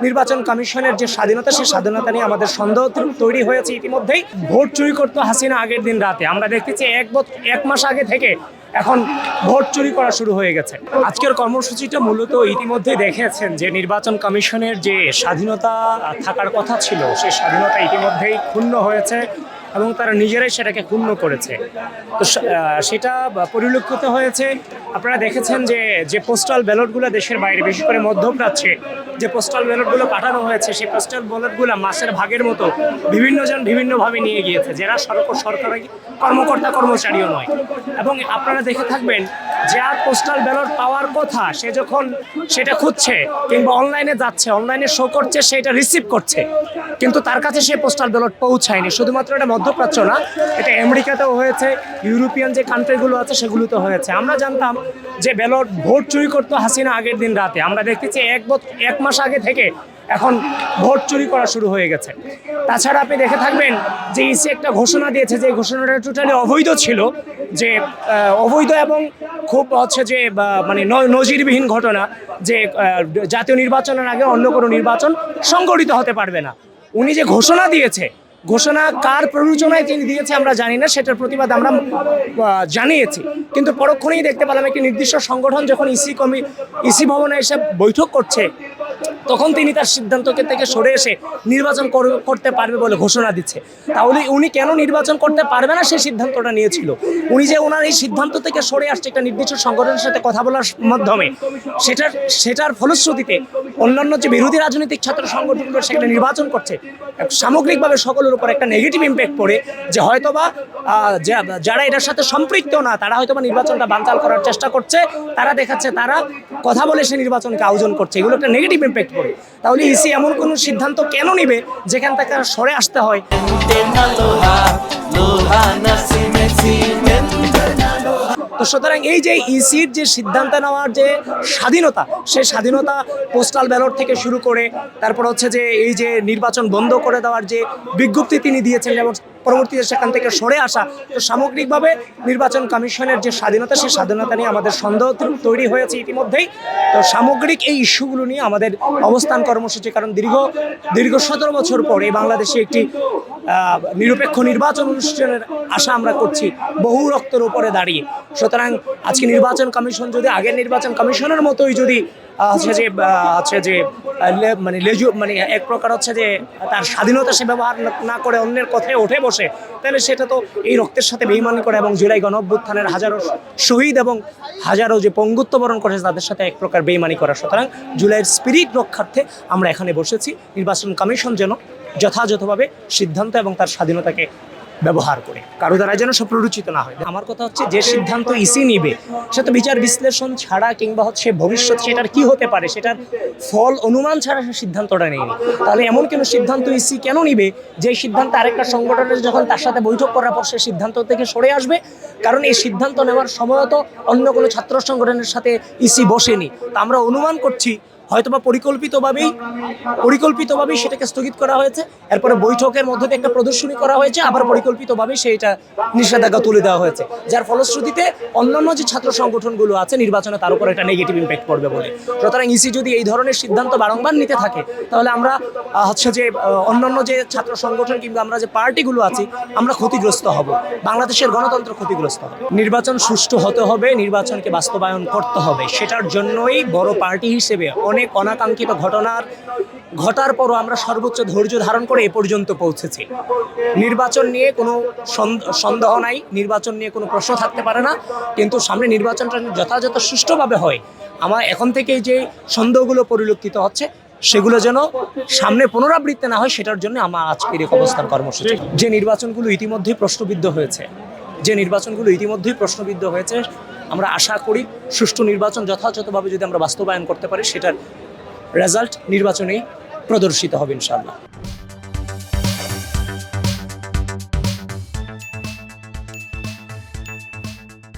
নির্বাচন কমিশনের যে স্বাধীনতা, সেই স্বাধীনতা নিয়ে আমাদের সন্দেহ তৈরি হয়েছে ইতিমধ্যেই। ভোট চুরি করতো হাসিনা আগের দিন রাতে, আমরা দেখতেছি এক মাস আগে থেকে এখন ভোট চুরি করা শুরু হয়ে গেছে। আজকের কর্মসূচিটা মূলত ইতিমধ্যেই দেখেছেন যে নির্বাচন কমিশনের যে স্বাধীনতা থাকার কথা ছিল, সেই স্বাধীনতা ইতিমধ্যেই ক্ষুণ্ণ হয়েছে এবং তারা নিজেরাই সেটাকে ক্ষুণ্ণ করেছে। তো সেটা পরিলক্ষিত হয়েছে। আপনারা দেখেছেন যে পোস্টাল ব্যালটগুলো দেশের বাইরে, বিশেষ করে মধ্যপ্রাচ্যে যে পোস্টাল ব্যালটগুলো পাঠানো হয়েছে, সেই পোস্টাল ব্যালটগুলো মাছের ভাগের মতো বিভিন্নজন বিভিন্নভাবে নিয়ে গিয়েছে, যারা সরকারি কর্মকর্তা কর্মচারীও নয়। এবং আপনারা দেখে থাকবেন যে আর পোস্টাল ব্যালট পাওয়ার কথা, সে যখন সেটা খুঁজছে কিংবা অনলাইনে যাচ্ছে, অনলাইনে শো করছে, সেটা রিসিভ করছে, কিন্তু তার কাছে সে পোস্টাল ব্যালট পৌঁছায়নি। শুধুমাত্র এটা মধ্যপ্রাচ্য না, এটা আমেরিকাতেও হয়েছে, ইউরোপিয়ান যে কান্ট্রিগুলো আছে সেগুলোতে হয়েছে। আমরা জানতাম যে ভোট চুরি করতো হাসিনা আগের দিন রাতে, আমরা দেখতেছি এক মাস আগে থেকে এখন ভোট চুরি করা শুরু হয়ে গেছে। তাছাড়া আপনি দেখে থাকবেন যে ইসি একটা ঘোষণা দিয়েছে, যে ঘোষণাটা টোটালি অবৈধ ছিল, যে অবৈধ এবং খুব যে মানে নজিরবিহীন ঘটনা, যে জাতীয় নির্বাচনের আগে অন্য কোনো নির্বাচন সংগঠিত হতে পারবে না। উনি যে ঘোষণা দিয়েছে, ঘোষণা কার প্ররোচনায় তিনি দিয়েছে আমরা জানি না, সেটার প্রতিবাদ আমরা জানিয়েছি। কিন্তু পরক্ষণেই দেখতে পেলাম একটি নির্দিষ্ট সংগঠন যখন ইসি ভবনে এসে বৈঠক করছে, তখন তিনি তার সিদ্ধান্ত থেকে সরে এসে নির্বাচন করতে পারবে বলে ঘোষণা দিচ্ছে। তাহলে উনি কেন নির্বাচন করতে পারবে না সেই সিদ্ধান্তটা নিয়েছিল? উনি যে ওনার এই সিদ্ধান্ত থেকে সরে আসছে একটা নির্দিষ্ট সংগঠনের সাথে কথা বলার মাধ্যমে, সেটার ফলশ্রুতিতে অন্যান্য যে বিরোধী রাজনৈতিক ছাত্র সংগঠনগুলো সেখানে নির্বাচন করছে, সামগ্রিকভাবে সকলের উপর একটা নেগেটিভ ইম্প্যাক্ট পড়ে, যে হয়তোবা যারা এটার সাথে সম্পৃক্ত না, তারা হয়তোবা নির্বাচনটা বানচাল করার চেষ্টা করছে, তারা দেখাচ্ছে তারা কথা বলে সে নির্বাচনকে আয়োজন করছে, এগুলো একটা নেগেটিভ ইম্প্যাক্ট পড়ে। তাহলে ইসি এমন কোনো সিদ্ধান্ত কেন নিবে যেখান থেকে সরে আসতে হয়? তো সুতরাং এই যে ইসির যে সিদ্ধান্ত নেওয়ার যে স্বাধীনতা, সেই স্বাধীনতা পোস্টাল ব্যালট থেকে শুরু করে তারপর যে এই যে নির্বাচন বন্ধ করে দেওয়ার যে বিজ্ঞপ্তি তিনি দিয়েছেন এবং পরবর্তীতে সেখান থেকে সরে আসা, তো সামগ্রিকভাবে নির্বাচন কমিশনের যে স্বাধীনতা, সেই স্বাধীনতা নিয়ে আমাদের সন্দেহ তৈরি হয়েছে ইতিমধ্যেই। তো সামগ্রিক এই ইস্যুগুলো নিয়ে আমাদের অবস্থান কর্মসূচি, কারণ দীর্ঘ 17 বছর পর এই বাংলাদেশে একটি নিরপেক্ষ নির্বাচন অনুষ্ঠানের আশা আমরা করছি, বহু রক্তের উপরে দাঁড়িয়ে। সুতরাং আজকে নির্বাচন কমিশন যদি আগের নির্বাচন কমিশনের মতোই যদি মানে এক প্রকার যে তার স্বাধীনতা সে ব্যবহার না করে অন্যের কথায় উঠে বসে, তাহলে সেটা তো এই রক্তের সাথে বেইমানি করে এবং জুলাই গণঅভ্যুত্থানের হাজারো শহীদ এবং হাজারো যে পঙ্গুত্ব বরণ করেছে তাদের সাথে এক প্রকার বেইমানি করা। সুতরাং জুলাইয়ের স্পিরিট রক্ষার্থে আমরা এখানে বসেছি, নির্বাচন কমিশন যেন যথাযথভাবে সিদ্ধান্ত এবং তার স্বাধীনতাকে ব্যবহার করে কারো দ্বারা যেন সব প্ররোচিত না হয়। আমার কথা হচ্ছে, যে সিদ্ধান্ত ইসি নিবে সে তো বিচার বিশ্লেষণ ছাড়া কিংবা ভবিষ্যৎ সেটার কি হতে পারে সেটার ফল অনুমান ছাড়া সে সিদ্ধান্তটা নেয়নি। তাহলে এমন কোনো সিদ্ধান্ত ইসি কেন নিবে যে সিদ্ধান্ত আরেকটা সংগঠনের যখন তার সাথে বৈঠক করার পর সে সিদ্ধান্ত থেকে সরে আসবে? কারণ এই সিদ্ধান্ত নেওয়ার সময় তো অন্য কোনো ছাত্র সংগঠনের সাথে ইসি বসেনি। তা আমরা অনুমান করছি হয়তোবা পরিকল্পিতভাবেই সেটাকে স্থগিত করা হয়েছে, এরপরে বৈঠকের মধ্যে একটা প্রদর্শনী করা হয়েছে, আবার পরিকল্পিতভাবেই সেইটা নিষেধাজ্ঞা তুলে দেওয়া হয়েছে, যার ফলশ্রুতিতে অন্যান্য যে ছাত্র সংগঠনগুলো আছে নির্বাচনে তার উপর একটা নেগেটিভ ইম্প্যাক্ট পড়বে বলে। সুতরাং ইসি যদি এই ধরনের সিদ্ধান্ত বারংবার নিতে থাকে, তাহলে আমরা যে অন্যান্য যে ছাত্র সংগঠন কিংবা আমরা যে পার্টিগুলো আছি আমরা ক্ষতিগ্রস্ত হব, বাংলাদেশের গণতন্ত্র ক্ষতিগ্রস্ত হবে। নির্বাচন সুষ্ঠু হতে হবে, নির্বাচনকে বাস্তবায়ন করতে হবে, সেটার জন্যই বড় পার্টি হিসেবে অনেক অনাকাঙ্ক্ষিত ঘটার পরও আমরা সর্বোচ্চ ধৈর্য ধারণ করে এ পর্যন্ত পৌঁছেছি। নির্বাচন নিয়ে কোনো সন্দেহ নাই, নির্বাচন নিয়ে কোনো প্রশ্ন থাকতে পারে না, কিন্তু সামনে নির্বাচনটা যথাযথ সুষ্ঠুভাবে হয়। আমার এখন থেকেই যে সন্দেহগুলো পরিলক্ষিত হচ্ছে সেগুলো যেন সামনে পুনরাবৃত্তি না হয়, সেটার জন্য আমার আজকের এই অবস্থান কর্মসূচি। যে নির্বাচনগুলো ইতিমধ্যেই প্রশ্নবিদ্ধ হয়েছে, আমরা আশা করি সুষ্ঠু নির্বাচন যথাযথভাবে যদি আমরা বাস্তবায়ন করতে পারি, সেটার রেজাল্ট নির্বাচনেই প্রদর্শিত হবে ইনশাআল্লাহ।